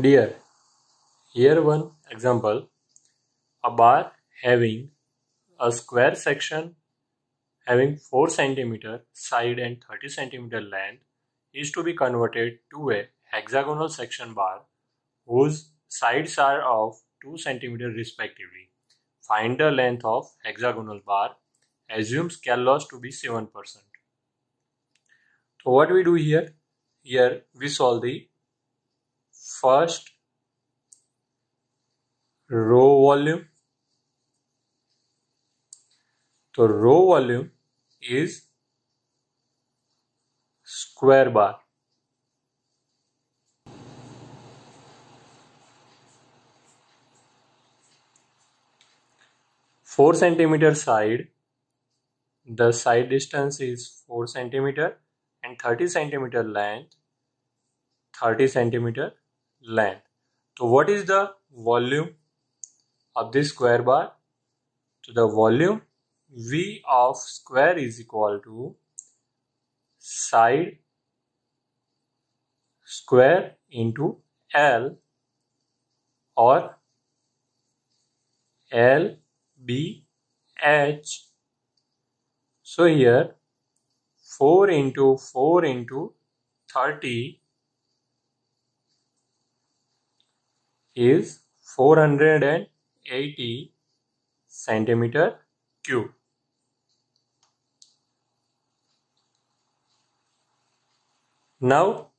Dear, here one example. A bar having a square section having 4 cm side and 30 cm length is to be converted to a hexagonal section bar whose sides are of 2 cm respectively. Find the length of hexagonal bar. Assume scale loss to be 7%. So what we do here? Here we solve the first row volume. So row volume is square bar. Four centimeter side. The side distance is 4 centimeter and 30 centimeter length. 30 centimeter length. So what is the volume of this square bar? So the volume V of square is equal to side square into L or L B H. So here 4 into 4 into 30 is 480 centimeter cube. Now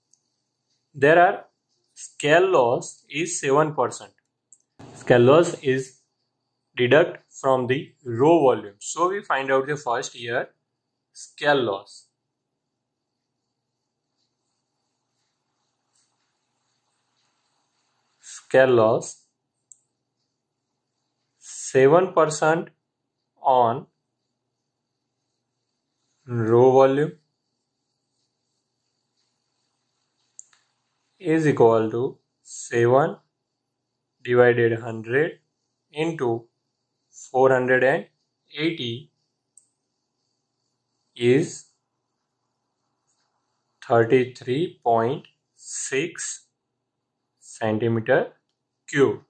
there are scale loss is 7%. Scale loss is deduct from the row volume. So we find out the first here scale loss. Scale loss 7% on row volume is equal to 7 divided 100 into 480 is 33.6 centimeter cube.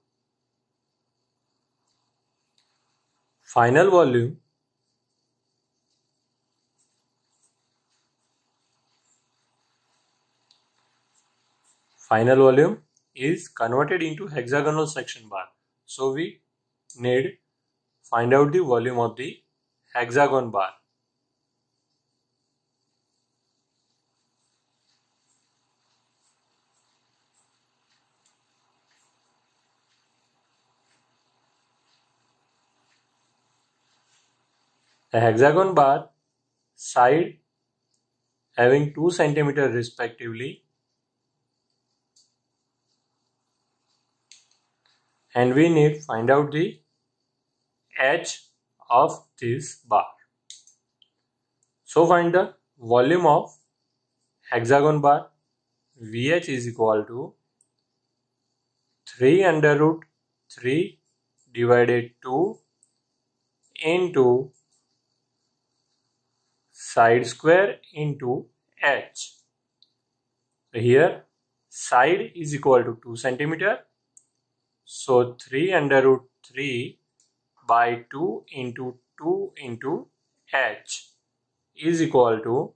Final volume is converted into hexagonal section bar. So we need find out the volume of the hexagon bar. The hexagon bar side having 2 cm respectively, and we need find out the edge of this bar. So find the volume of hexagon bar. VH is equal to 3 under root 3 divided 2 into side square into H. So here side is equal to 2 centimeter. So 3 under root 3 by 2 into H is equal to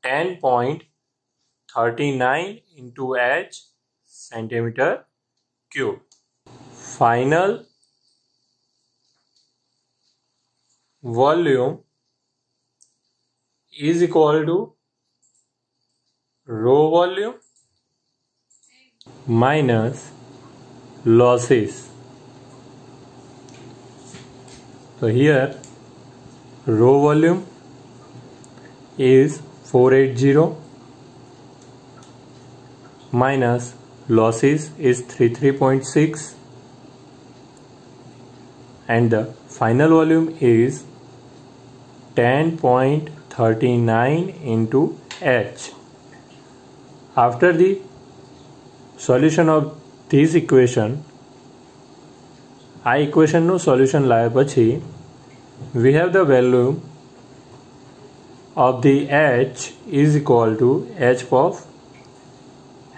10.39 into H centimeter cube. Final volume is equal to row volume minus losses. So here row volume is 480 minus losses is 33.6 and the final volume is 10.39 into H. After the solution of this equation, equation no solution લાયા પછી we have the value of the H is equal to H of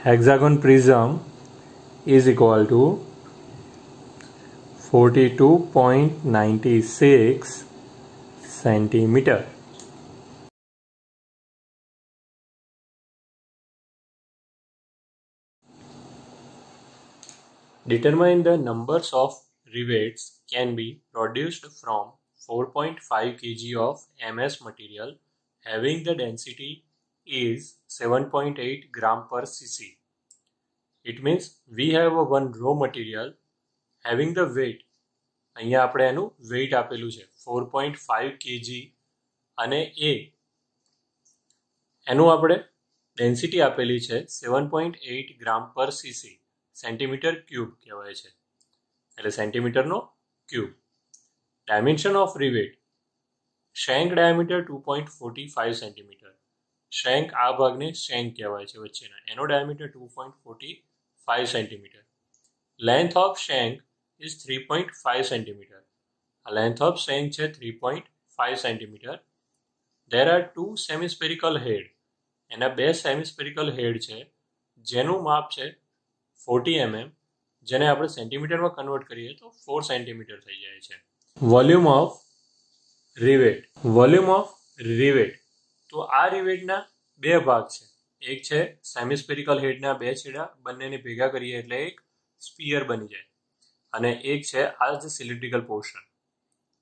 hexagon prism is equal to 42.96 centimeter. Determine the numbers of rivets can be produced from 4.5 kg of MS material having the density is 7.8 gram per cc. It means we have a one raw material having the weight, અહીંયા આપણે એનું weight આપેલું છે 4.5 kg અને એનું આપણે density આપેલી છે 7.8 ગ્રામ પર સીસી, સેન્ટીમીટર ક્યુબ કહેવાય છે, એટલે સેન્ટીમીટરનો cube. Dimension of rivet, shank diameter 2.45 centimetre. Shank આ ભાગને શેંક કહેવાય છે વચ્ચેના, એનો diameter 2.45 centimetre. Length of shank is 3.5 centimeter. A length of shank છે 3.5 centimeter. There are two semispherical head. એના બે semispherical head છે જેનું માપ છે 40 mm, જેને આપણે સેન્ટીમીટરમાં કન્વર્ટ કરીએ તો 4 સેન્ટીમીટર થઈ જાય છે. Volume of rivet. Volume of rivet, તો આ રિવેટના બે ભાગ છે. એક છે સેમિસ્ફેરિકલ હેડના બે છેડા, બંનેને ભેગા કરીએ એટલે એક સ્પીયર બની જાય, અને એક છે આ જે સિલિન્ડ્રિકલ પોર્શન.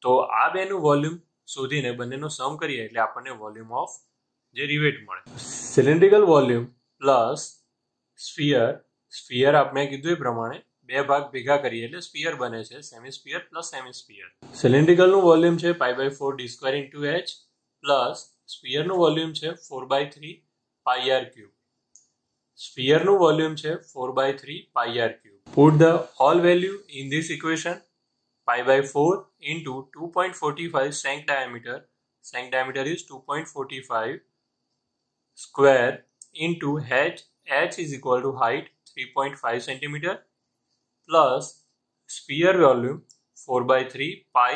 તો આ બેનું વોલ્યુમ શોધીને બંનેનો સમ કરીએ એટલે આપણને વોલ્યુમ ઓફ જે રિવેટ મળે. Cylindrical volume plus sphere. Sphere આપણે કીધું એ પ્રમાણે બે ભાગ ભેગા કરીએ એટલે સ્ફિયર બને છે, સેમિસ્ફિયર પ્લસ સેમિસ્ફિયર. સિલિન્ડ્રિકલનું વોલ્યુમ છે π/4 d² into h પ્લસ સ્ફિયરનું વોલ્યુમ છે 4/3 πr3. સ્ફિયરનું વોલ્યુમ છે 4/3 πr3. Put the all value in this equation. π/4 into 2.45 shank diameter. Shank diameter is 2.45 square into h. H is equal to height 3.5 centimeter plus sphere volume 4/3 pi.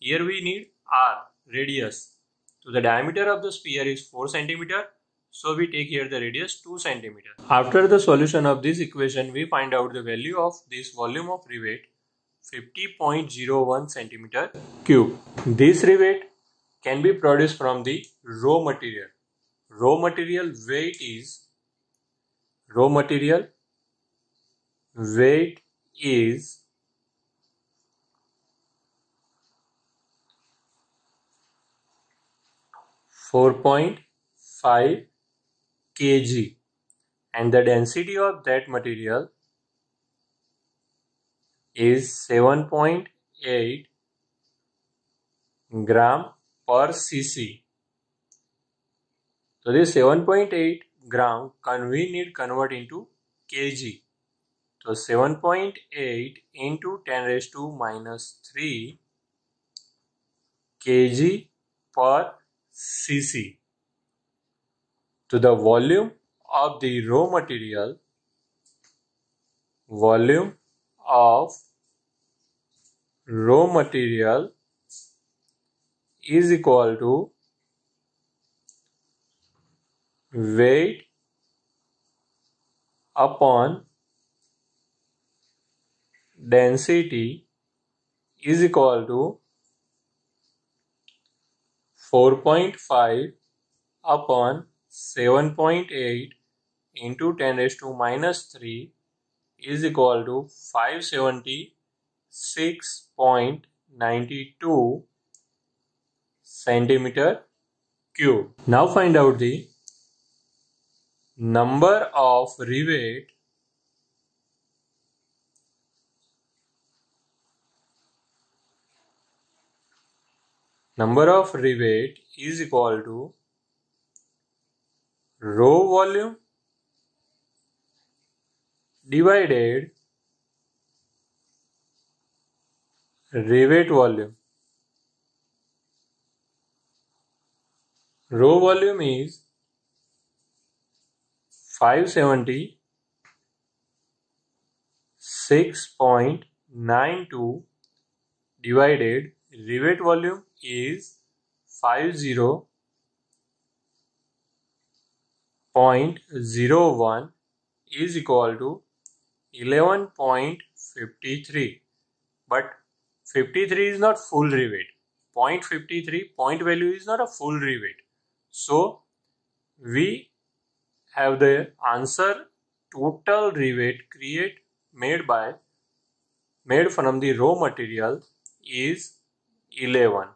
Here we need r, radius. So the diameter of the sphere is 4 centimeter. So we take here the radius 2 centimeter. After the solution of this equation, we find out the value of this volume of rivet 50.01 centimeter cube. This rivet can be produced from the raw material. Raw material weight is 4.5 kg and the density of that material is 7.8 gram per cc. So this 7.8 gram we need convert into kg. So 7.8 into 10⁻³ kg per cc. To the volume of the raw material, volume of raw material is equal to weight upon density is equal to 4.5 upon 7.8 into 10⁻³ is equal to 576.92 centimeter cube. Now find out the number of rivet is equal to raw volume divided rivet volume. Raw volume is 576.92 divided rivet volume is 50.01 is equal to 11.53. But 53 is not full rivet. 0.53 point value is not a full rivet. So we have the answer total rivet made from the raw material is 11.